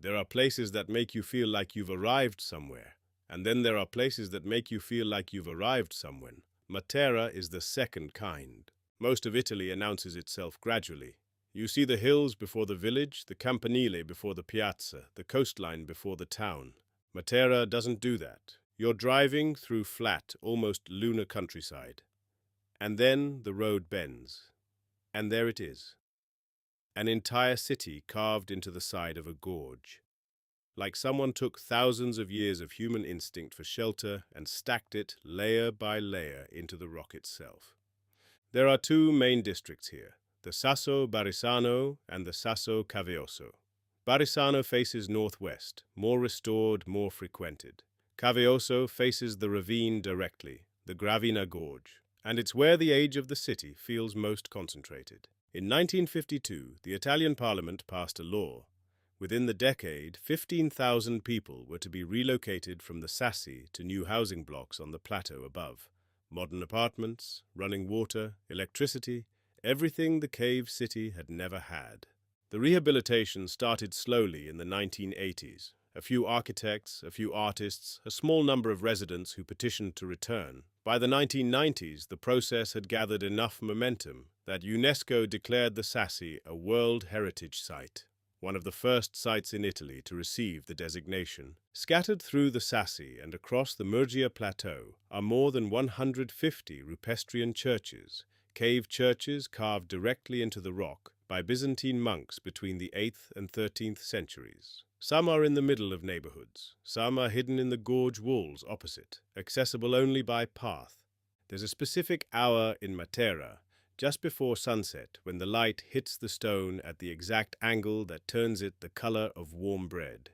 There are places that make you feel like you've arrived somewhere, and then there are places that make you feel like you've arrived somewhere. Matera is the second kind. Most of Italy announces itself gradually. You see the hills before the village, the campanile before the piazza, the coastline before the town. Matera doesn't do that. You're driving through flat, almost lunar countryside. And then the road bends. And there it is. An entire city carved into the side of a gorge. Like someone took thousands of years of human instinct for shelter and stacked it layer by layer into the rock itself. There are two main districts here, the Sasso Barisano and the Sasso Cavioso. Barisano faces northwest, more restored, more frequented. Cavioso faces the ravine directly, the Gravina Gorge, and it's where the age of the city feels most concentrated. In 1952, the Italian Parliament passed a law. Within the decade, 15,000 people were to be relocated from the Sassi to new housing blocks on the plateau above. Modern apartments, running water, electricity, everything the cave city had never had. The rehabilitation started slowly in the 1980s. A few architects, a few artists, a small number of residents who petitioned to return. By the 1990s, the process had gathered enough momentum that UNESCO declared the Sassi a World Heritage Site, one of the first sites in Italy to receive the designation. Scattered through the Sassi and across the Murgia Plateau are more than 150 Rupestrian churches, cave churches carved directly into the rock by Byzantine monks between the 8th and 13th centuries. Some are in the middle of neighborhoods, some are hidden in the gorge walls opposite, accessible only by path. There's a specific hour in Matera, just before sunset, when the light hits the stone at the exact angle that turns it the color of warm bread,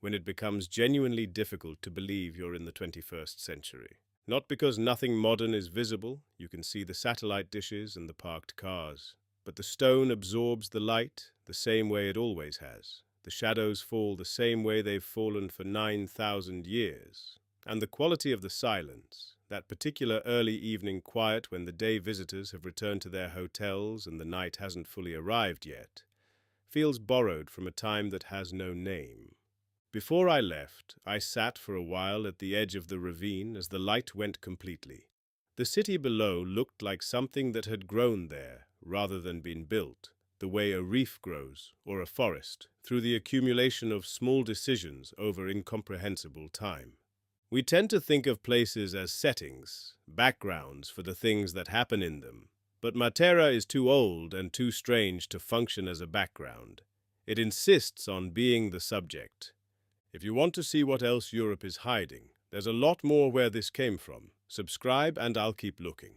when it becomes genuinely difficult to believe you're in the 21st century. Not because nothing modern is visible, you can see the satellite dishes and the parked cars, but the stone absorbs the light the same way it always has. The shadows fall the same way they've fallen for 9,000 years. And the quality of the silence, that particular early evening quiet when the day visitors have returned to their hotels and the night hasn't fully arrived yet, feels borrowed from a time that has no name. Before I left, I sat for a while at the edge of the ravine as the light went completely. The city below looked like something that had grown there rather than been built, the way a reef grows, or a forest, through the accumulation of small decisions over incomprehensible time. We tend to think of places as settings, backgrounds for the things that happen in them, but Matera is too old and too strange to function as a background. It insists on being the subject. If you want to see what else Europe is hiding, there's a lot more where this came from. Subscribe and I'll keep looking.